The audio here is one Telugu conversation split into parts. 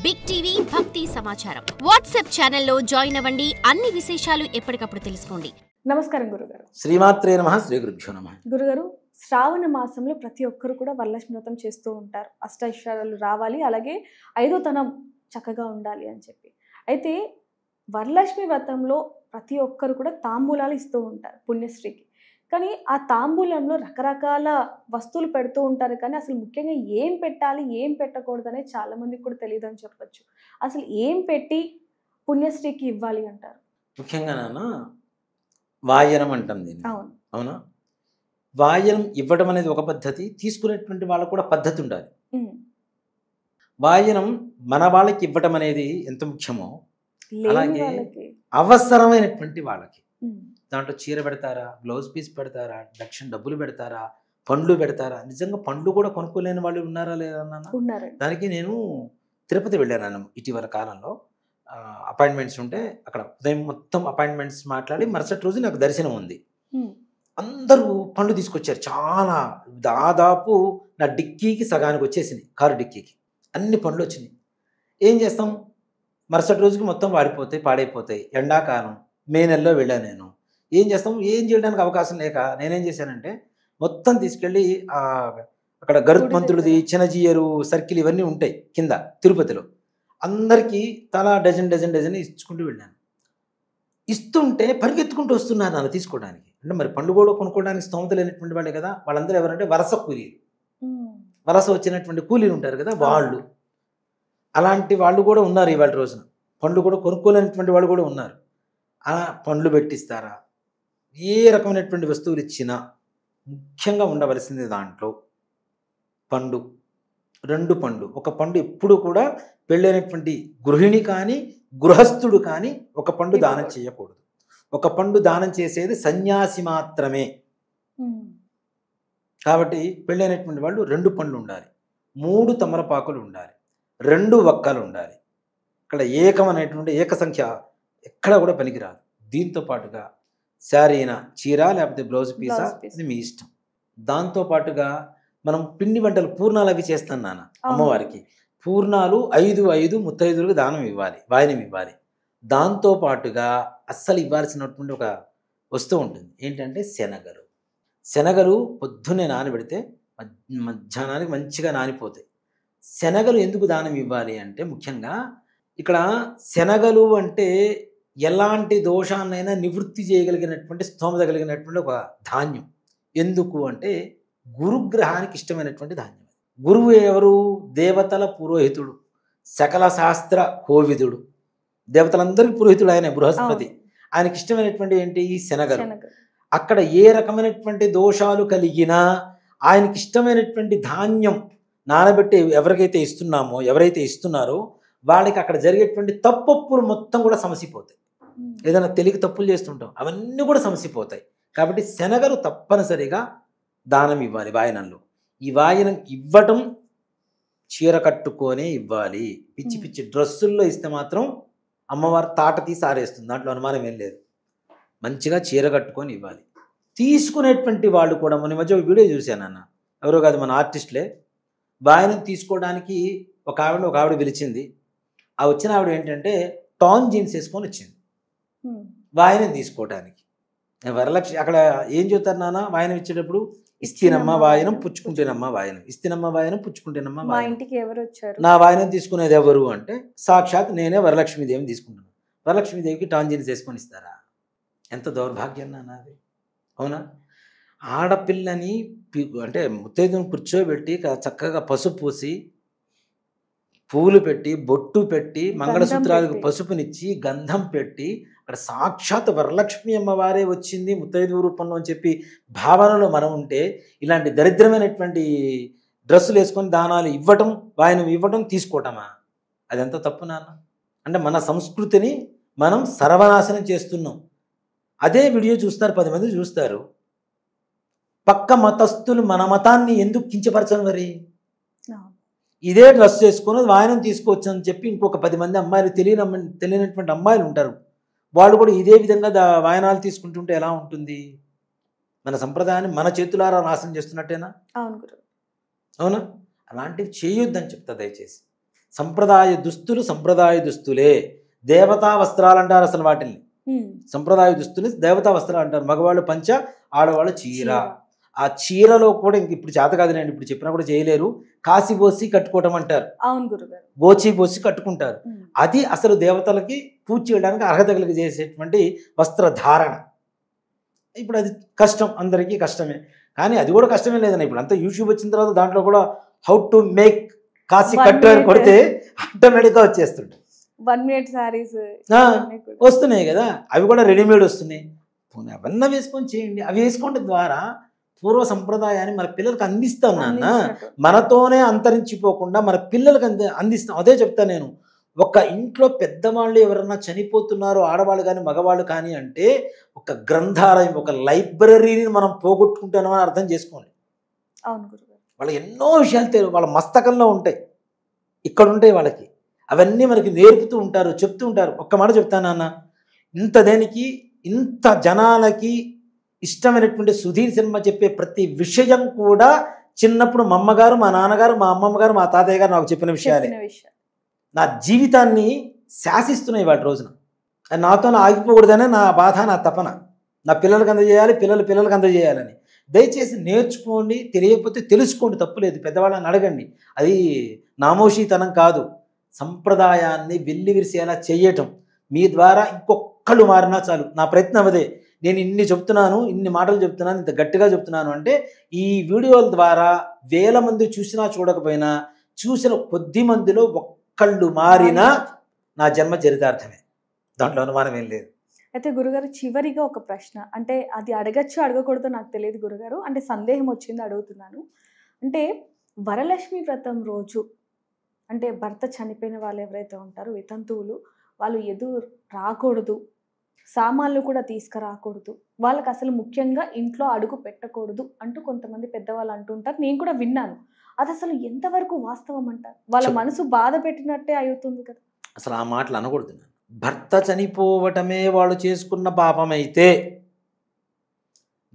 బిగ్ టీవీ భక్తి సమాచారం వాట్సాప్ ఛానల్లో జాయిన్ అవ్వండి. అన్ని విశేషాలు ఎప్పటికప్పుడు తెలుసుకోండి. నమస్కారం గురుగారు. శ్రీమాత్రే నమః. శ్రీ గురుభ్యో నమః. గురుగారు, శ్రావణ మాసంలో ప్రతి ఒక్కరు కూడా వరలక్ష్మి వ్రతం చేస్తూ ఉంటారు. అష్టైశ్వర్యాలు రావాలి, అలాగే ఐదోతనం చక్కగా ఉండాలి అని చెప్పి. అయితే వరలక్ష్మి వ్రతంలో ప్రతి ఒక్కరు కూడా తాంబూలాలు ఇస్తూ ఉంటారు పుణ్యశ్రీకి. కానీ ఆ తాంబూలంలో రకరకాల వస్తువులు పెడుతూ ఉంటారు, కానీ అసలు ముఖ్యంగా ఏం పెట్టాలి ఏం పెట్టకూడదు అనేది చాలా మందికి కూడా తెలియదు అని చెప్పొచ్చు. అసలు ఏం పెట్టి పుణ్యశ్రీకి ఇవ్వాలి అంటారు? ముఖ్యంగా నాన్న వాయనం అంటాం దీన్ని. అవును, అవునా? వాయనం ఇవ్వడం అనేది ఒక పద్ధతి, తీసుకునేటువంటి వాళ్ళకు కూడా పద్ధతి ఉండాలి. వాయనం మన వాళ్ళకి ఇవ్వడం అనేది ఎంత ముఖ్యమో అలాగే అవసరమైనటువంటి వాళ్ళకి దాంట్లో చీర పెడతారా, బ్లౌజ్ పీస్ పెడతారా, దక్షిణ డబ్బులు పెడతారా, పండ్లు పెడతారా? నిజంగా పండ్లు కూడా కొనుక్కోలేని వాళ్ళు ఉన్నారా లేదా నాన్న? దానికి నేను తిరుపతి వెళ్ళాను ఇటీవల కాలంలో. అపాయింట్మెంట్స్ ఉంటే అక్కడ ఉదయం మొత్తం అపాయింట్మెంట్స్ మాట్లాడి మరుసటి రోజు నాకు దర్శనం ఉంది. అందరూ పండ్లు తీసుకొచ్చారు, చాలా దాదాపు నా డిక్కీకి సగానికి వచ్చేసింది, కారు డిక్కీకి అన్ని పండ్లు వచ్చినాయి. ఏం చేస్తాం, మరుసటి రోజుకి మొత్తం వాడిపోతాయి, పాడైపోతాయి. ఎండాకాలం మే నెలలో వెళ్ళాను నేను. ఏం చేస్తాం, ఏం చేయడానికి అవకాశం లేక నేనేం చేశానంటే మొత్తం తీసుకెళ్ళి అక్కడ గరుత్మంతుడిది, చిన్నజీయరు సర్కిల్ ఇవన్నీ ఉంటాయి కింద తిరుపతిలో. అందరికీ తలా డజన్ డజన్ డజన్ ఇచ్చుకుంటూ వెళ్ళాను. ఇస్తుంటే పరిగెత్తుకుంటూ వస్తున్నారు నన్ను తీసుకోవడానికి. అంటే మరి పండ్లు కూడా కొనుక్కోవడానికి స్తోమత లేనటువంటి వాళ్ళే కదా. వాళ్ళందరూ ఎవరంటే వరస కూలీలు, వరస వచ్చినటువంటి కూలీలు ఉంటారు కదా వాళ్ళు. అలాంటి వాళ్ళు కూడా ఉన్నారు ఇవాళ రోజున. పండ్లు కూడా కొనుక్కోలేనటువంటి వాళ్ళు కూడా ఉన్నారు. పండ్లు పెట్టిస్తారా? ఏ రకమైనటువంటి వస్తువులు ఇచ్చినా ముఖ్యంగా ఉండవలసింది దాంట్లో పండు, 2 పండ్లు. ఒక పండు ఎప్పుడు కూడా పెళ్ళైనటువంటి గృహిణి కానీ గృహస్థుడు కానీ ఒక పండు దానం చేయకూడదు. ఒక పండు దానం చేసేది సన్యాసి మాత్రమే. కాబట్టి పెళ్ళైనటువంటి వాళ్ళు 2 పండ్లు ఉండాలి, 3 తమలపాకులు ఉండాలి, 2 వక్కలు ఉండాలి. ఇక్కడ ఏకం అనేటువంటి ఏక సంఖ్య ఎక్కడ కూడా పనికిరాదు. దీంతో పాటుగా శారీనా, చీర లేకపోతే బ్లౌజ్ పీసా, అది మీ ఇష్టం. దాంతో పాటుగా మనం పిండి వంటలు పూర్ణాలు అవి చేస్తాను నాన్న అమ్మవారికి. పూర్ణాలు 5 ముత్తైదులకు దానం ఇవ్వాలి, వాయనం ఇవ్వాలి. దాంతో పాటుగా అస్సలు ఇవ్వాల్సినటువంటి ఒక వస్తువు ఉంటుంది, ఏంటంటే శనగలు. శనగలు పొద్దున్నే నానబెడితే మధ్యాహ్నానికి మంచిగా నానిపోతాయి. శనగలు ఎందుకు దానం ఇవ్వాలి అంటే ముఖ్యంగా ఇక్కడ శనగలు అంటే ఎలాంటి దోషాన్నైనా నివృత్తి చేయగలిగినటువంటి స్తోమత కలిగినటువంటి ఒక ధాన్యం. ఎందుకు అంటే గురుగ్రహానికి ఇష్టమైనటువంటి ధాన్యం. గురువు ఎవరు? దేవతల పురోహితుడు, సకల శాస్త్ర కోవిదుడు, దేవతలందరికీ పురోహితుడు ఆయన బృహస్పతి. ఆయనకి ఇష్టమైనటువంటి ఏంటి? ఈ శనగలు. అక్కడ ఏ రకమైనటువంటి దోషాలు కలిగినా ఆయనకి ఇష్టమైనటువంటి ధాన్యం నానబెట్టి ఎవరైతే ఇస్తున్నారో వాళ్ళకి అక్కడ జరిగేటువంటి తప్పొప్పులు మొత్తం కూడా సమసిపోతాయి. ఏదైనా తెలియక తప్పులు చేస్తుంటాం, అవన్నీ కూడా సమసిపోతాయి. కాబట్టి శనగలు తప్పనిసరిగా దానం ఇవ్వాలి వాయనంలో. ఈ వాయనం ఇవ్వటం చీర కట్టుకొనే ఇవ్వాలి. పిచ్చి పిచ్చి డ్రెస్సుల్లో ఇస్తే మాత్రం అమ్మవారు తాట తీసి ఆరేస్తుంది, దాంట్లో అనుమానం ఏం లేదు. మంచిగా చీర కట్టుకొని ఇవ్వాలి. తీసుకునేటువంటి వాళ్ళు కూడా మొన్న మధ్య వీడియో చూశాను అన్న, ఎవరో కాదు మన ఆర్టిస్టులే. వాయనం తీసుకోవడానికి ఒక ఆవిడ పిలిచింది. ఆ వచ్చిన ఆవిడ ఏంటంటే టాన్ జీన్స్ వేసుకొని వచ్చింది వాయనం తీసుకోవడానికి. వరలక్ష్మి అక్కడ ఏం చెప్తారు నాన్న, వాయనం ఇచ్చేటప్పుడు ఇస్తేనమ్మ వాయనం, పుచ్చుకుంటేనమ్మ వాయనం, ఇస్తేనమ్మ వాయనం, పుచ్చుకుంటేనమ్మ వాయనం. నా వాయనం తీసుకునేది ఎవరు అంటే సాక్షాత్ నేనే వరలక్ష్మీదేవిని తీసుకుంటున్నాను. వరలక్ష్మీదేవికి టాన్ జీన్స్ వేసుకొని ఇస్తారా? ఎంత దౌర్భాగ్యం నాన్న అది. అవునా? ఆడపిల్లని అంటే ముత్తైదును కూర్చోబెట్టి చక్కగా పసుపు పూసి, పూలు పెట్టి, బొట్టు పెట్టి, మంగళసూత్రాలకు పసుపునిచ్చి, గంధం పెట్టి, అక్కడ సాక్షాత్ వరలక్ష్మి అమ్మవారే వచ్చింది ముత్తైదు రూపంలో అని చెప్పి భావనలో మనం ఉంటే, ఇలాంటి దరిద్రమైనటువంటి డ్రెస్సులు వేసుకొని దానాలు ఇవ్వటం, వాయనం ఇవ్వటం, తీసుకోవటమా? అదెంత తప్పు నాన్న. అంటే మన సంస్కృతిని మనం సర్వనాశనం చేస్తున్నాం. అదే వీడియో చూస్తారు, 10 మంది చూస్తారు. పక్క మతస్థులు మన మతాన్ని ఎందుకు కించపరచను? మరి ఇదే డ్రెస్ చేసుకొని వాయనం తీసుకోవచ్చు అని చెప్పి ఇంకొక 10 మంది అమ్మాయిలు, తెలియనటువంటి అమ్మాయిలు ఉంటారు, వాళ్ళు కూడా ఇదే విధంగా వాయనాలు తీసుకుంటుంటే ఎలా ఉంటుంది? మన సంప్రదాయాన్ని మన చేతులారా నాశనం చేస్తున్నట్టేనా? అవునా? అలాంటివి చేయొద్దని చెప్తా దయచేసి. సంప్రదాయ దుస్తులు సంప్రదాయ దుస్తులే. దేవతా వస్త్రాలు అంటారు అసలు వాటిని. సంప్రదాయ దుస్తులు దేవతా వస్త్రాలు అంటారు. మగవాళ్ళు పంచ, ఆడవాళ్ళు చీర. ఆ చీరలో కూడా ఇంక ఇప్పుడు చేత కాదులేండి, ఇప్పుడు చెప్పినా కూడా చేయలేరు. కాసి బోసి కట్టుకోవటం అంటారు. అవును గురుగారు. బోచి బోసి కట్టుకుంటారు. అది అసలు దేవతలకి పూజ చేయడానికి అర్హత కలిగి చేసేటువంటి వస్త్రధారణ. ఇప్పుడు అది కష్టం, అందరికీ కష్టమే. కానీ అది కూడా కష్టమే లేదన్న. ఇప్పుడు అంతా యూట్యూబ్ వచ్చిన తర్వాత దాంట్లో కూడా హౌ టు మేక్ కాశీ కట్టు అని కొడితే ఆటోమేటిక్గా వచ్చేస్తుంటాయి. 1 minute sarees వస్తున్నాయి కదా, అవి కూడా రెడీమేడ్ వస్తున్నాయి. అవన్నీ వేసుకొని చేయండి. అవి వేసుకోవడం ద్వారా పూర్వ సంప్రదాయాన్ని మన పిల్లలకు అందిస్తాం నాన్న. మనతోనే అంతరించిపోకుండా మన పిల్లలకు అందిస్తాం. అదే చెప్తాను నేను. ఒక ఇంట్లో పెద్దవాళ్ళు ఎవరన్నా చనిపోతున్నారు, ఆడవాళ్ళు కానీ మగవాళ్ళు కానీ అంటే ఒక గ్రంథాలయం, ఒక లైబ్రరీని మనం పోగొట్టుకుంటామని అర్థం చేసుకోండి. అవును గురుగారు. వాళ్ళకి ఎన్నో విషయాలు తెలియదు, వాళ్ళ మస్తకంలో ఉంటాయి, ఇక్కడ ఉంటాయి వాళ్ళకి. అవన్నీ మనకి నేర్పుతూ ఉంటారు, చెప్తూ ఉంటారు. ఒక్క మాట చెప్తాను అన్న, ఇంత దేనికి ఇంత జనాలకి ఇష్టమైనటువంటి సుధీర్ శర్మ చెప్పే ప్రతి విషయం కూడా చిన్నప్పుడు మా అమ్మగారు, మా నాన్నగారు, మా అమ్మమ్మ గారు, మా తాతయ్య గారు నాకు చెప్పిన విషయాలే నా జీవితాన్ని శాసిస్తున్నాయి వాటి రోజున. నాతో ఆగిపోకూడదనే నా బాధ, నా తపన. నా పిల్లలకు అందజేయాలి, పిల్లలకు అందజేయాలని. దయచేసి నేర్చుకోండి, తెలియకపోతే తెలుసుకోండి, తప్పులేదు. పెద్దవాళ్ళని అడగండి. అది నామోషీతనం కాదు. సంప్రదాయాన్ని వెల్లివిరిసేలా చేయటం. మీ ద్వారా ఇంకొకళ్ళు మారినా చాలు. నా ప్రయత్నం అదే. నేను ఇన్ని చెప్తున్నాను, ఇన్ని మాటలు చెప్తున్నాను, ఇంత గట్టిగా చెప్తున్నాను అంటే ఈ వీడియోల ద్వారా 1000 మంది చూసినా చూడకపోయినా చూసిన కొద్ది మందిలో ఒక్కళ్ళు మారినా నా జన్మ చరితార్థమే. దాంట్లో అనుమానం ఏం లేదు. అయితే గురుగారు, చివరిగా ఒక ప్రశ్న, అంటే అది అడగచ్చు అడగకూడదో నాకు తెలియదు గురుగారు, అంటే సందేహం వచ్చింది అడుగుతున్నాను. అంటే వరలక్ష్మి వ్రతం రోజు, అంటే భర్త చనిపోయిన వాళ్ళు ఎవరైతే ఉంటారో వితంతువులు, వాళ్ళు ఎదురు రాకూడదు, సామాన్లు కూడా తీసుకురాకూడదు, వాళ్ళకి అసలు ముఖ్యంగా ఇంట్లో అడుగు పెట్టకూడదు అంటూ కొంతమంది పెద్దవాళ్ళు అంటుంటారు. నేను కూడా విన్నాను. అది అసలు ఎంతవరకు వాస్తవం అంటారు? వాళ్ళ మనసు బాధ పెట్టినట్టే అవుతుంది కదా. అసలు ఆ మాటలు అనకూడదు. భర్త చనిపోవటమే వాళ్ళు చేసుకున్న పాపమైతే,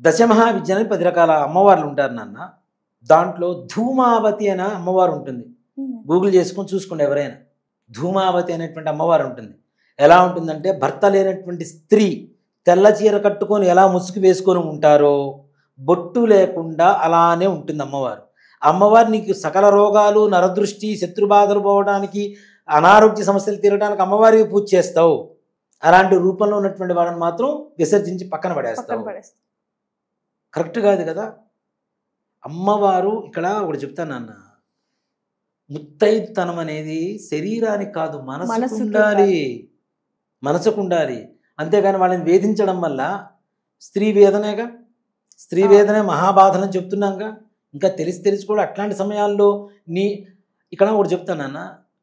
దశమహావిద్యని 10 రకాల అమ్మవార్లు ఉంటారు నాన్న. దాంట్లో ధూమావతి అనే అమ్మవారు ఉంటుంది. గూగుల్ చేసుకొని చూసుకోండి ఎవరైనా. ధూమావతి అనేటువంటి అమ్మవారు ఉంటుంది. ఎలా ఉంటుందంటే, భర్త లేనటువంటి స్త్రీ తెల్ల చీర కట్టుకొని ఎలా ముసుగు వేసుకొని ఉంటారో బొట్టు లేకుండా అలానే ఉంటుంది అమ్మవారు. అమ్మవారు నీకు సకల రోగాలు, నరదృష్టి, శత్రుబాధలు పోవడానికి, అనారోగ్య సమస్యలు తీరడానికి అమ్మవారికి పూజ చేస్తావు. అలాంటి రూపంలో ఉన్నటువంటి వాళ్ళని మాత్రం విసర్జించి పక్కన పడేస్తావు. కరెక్ట్ కాదు కదా. అమ్మవారు ఇక్కడ ఒకటి చెప్తాను అన్న, ముత్తైదుతనం అనేది శరీరానికి కాదు, మనసుకు ఉండాలి. మనసుకు ఉండాలి. అంతేగాని వాళ్ళని వేధించడం వల్ల స్త్రీ వేదనేగా. స్త్రీ వేదనే మహాబాధలని చెప్తున్నాగా. ఇంకా తెలిసి కూడా అట్లాంటి సమయాల్లో ఇక్కడ ఒకటి చెప్తానన్న,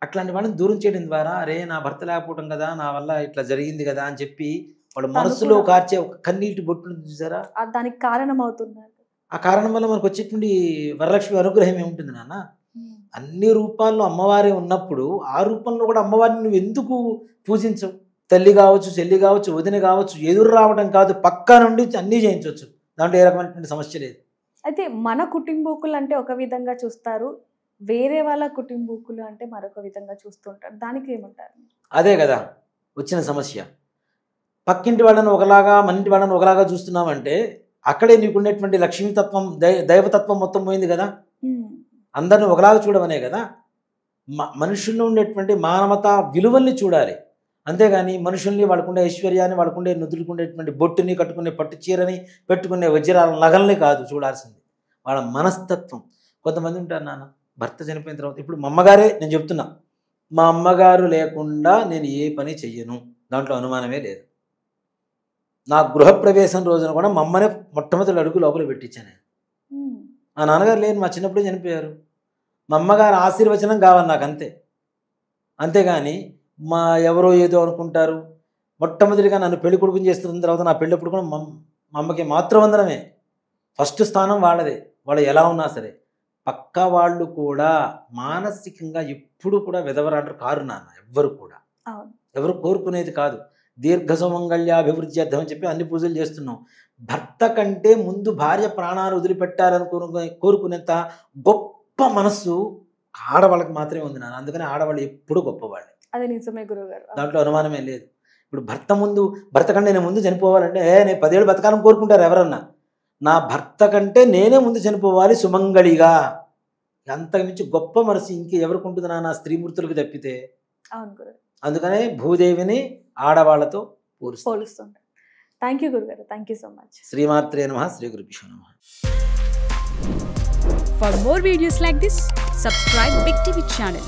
అట్లాంటి వాళ్ళని దూరం చేయడం ద్వారా, అరే నా భర్త లేకపోవడం కదా, నా వల్ల ఇట్లా జరిగింది కదా అని చెప్పి వాళ్ళ మనసులో కార్చే ఒక కన్నీటి బొట్టును చూసారా, దానికి కారణం అవుతున్నారు. ఆ కారణం వల్ల మనకు వచ్చేటువంటి వరలక్ష్మి అనుగ్రహం ఏముంటుంది నాన్న. అన్ని రూపాల్లో అమ్మవారే ఉన్నప్పుడు ఆ రూపంలో కూడా అమ్మవారిని నువ్వు ఎందుకు పూజించవు? తల్లి కావచ్చు, చెల్లి కావచ్చు, వదిన కావచ్చు, ఎదురు రావడం కాదు, పక్క నుండి అన్నీ చేయించవచ్చు. దాంట్లో ఏ రకమైనటువంటి సమస్య లేదు. అయితే మన కుటుంబీకులు అంటే ఒక విధంగా చూస్తారు, వేరే వాళ్ళ కుటుంబీకులు అంటే మరొక విధంగా చూస్తుంటారు. దానికి ఏమంటారు? అదే కదా వచ్చిన సమస్య. పక్కింటి వాళ్ళని ఒకలాగా, మన ఇంటి వాళ్ళని ఒకలాగా చూస్తున్నామంటే అక్కడే నీకున్నటువంటి లక్ష్మీతత్వం, దైవతత్వం మొత్తం పోయింది కదా. అందరిని ఒకలాగా చూడమనే కదా. మనుషుల్లో ఉండేటువంటి మానవత విలువల్ని చూడాలి. అంతేగాని మనుషుల్ని, వాళ్ళకుండే ఐశ్వర్యాన్ని, వాళ్ళకుండే నుదులుకుండేటువంటి బొట్టుని, కట్టుకునే పట్టు చీరని, పెట్టుకునే వజ్రాల నగల్ని కాదు చూడాల్సింది, వాళ్ళ మనస్తత్వం. కొంతమంది ఉంటారు నాన్న, భర్త చనిపోయిన తర్వాత, ఇప్పుడు మా అమ్మగారే నేను చెప్తున్నా, మా అమ్మగారు లేకుండా నేను ఏ పని చెయ్యను, దాంట్లో అనుమానమే లేదు. నా గృహప్రవేశం రోజున కూడా మా అమ్మనే మొట్టమొదటి అడుగు లోపల పెట్టించాను నేను. మా నాన్నగారు లేరు, మా చిన్నప్పుడే చనిపోయారు. మా అమ్మగారు ఆశీర్వచనం కావాలి నాకు, అంతే. అంతేగాని మా ఎవరో ఏదో అనుకుంటారు. మొట్టమొదటిగా నన్ను పెళ్లి కొడుకుని చేస్తున్న తర్వాత నా పెళ్ళప్పుడు కూడా మా అమ్మకి మాతృవందనమే ఫస్ట్ స్థానం వాళ్ళదే. వాళ్ళు ఎలా ఉన్నా సరే పక్క వాళ్ళు కూడా మానసికంగా ఎప్పుడు కూడా విధవరాంటారు కారు నాన్న. ఎవ్వరు కూడా ఎవరు కోరుకునేది కాదు. దీర్ఘ సుమంగళ్యాభివృద్ధి అర్థం అని చెప్పి అన్ని పూజలు చేస్తున్నాం. భర్త కంటే ముందు భార్య ప్రాణాలు వదిలిపెట్టాలని కోరుకునేంత గొప్ప మనస్సు ఆడవాళ్ళకి మాత్రమే ఉంది నాన్న. అందుకని ఆడవాళ్ళు ఎప్పుడు గొప్పవాళ్ళు, అది నిజమే గురుగారు. దాంట్లో అనుమానమే లేదు. ఇప్పుడు భర్త కంటే నేను ముందు చనిపోవాలంటే నేను 10 ఏళ్ళు బతకాలని కోరుకుంటారు ఎవరన్నా. నా భర్త కంటే నేనే ముందు చనిపోవాలి సుమంగళిగా. అంతకుమించి గొప్ప మనసు ఇంకెవరికి ఉంటుంది నా స్త్రీమూర్తులకు తప్పితే. అవును గురుగారు. అందుకనే భూదేవిని ఆడవాళ్లతో పోలుస్తుంటారు. థ్యాంక్ యూ గురుగారు. Thank you so much. శ్రీమాత్రే నమః. శ్రీ గురుభ్యో నమః. For more videos like this, subscribe Big TV channel.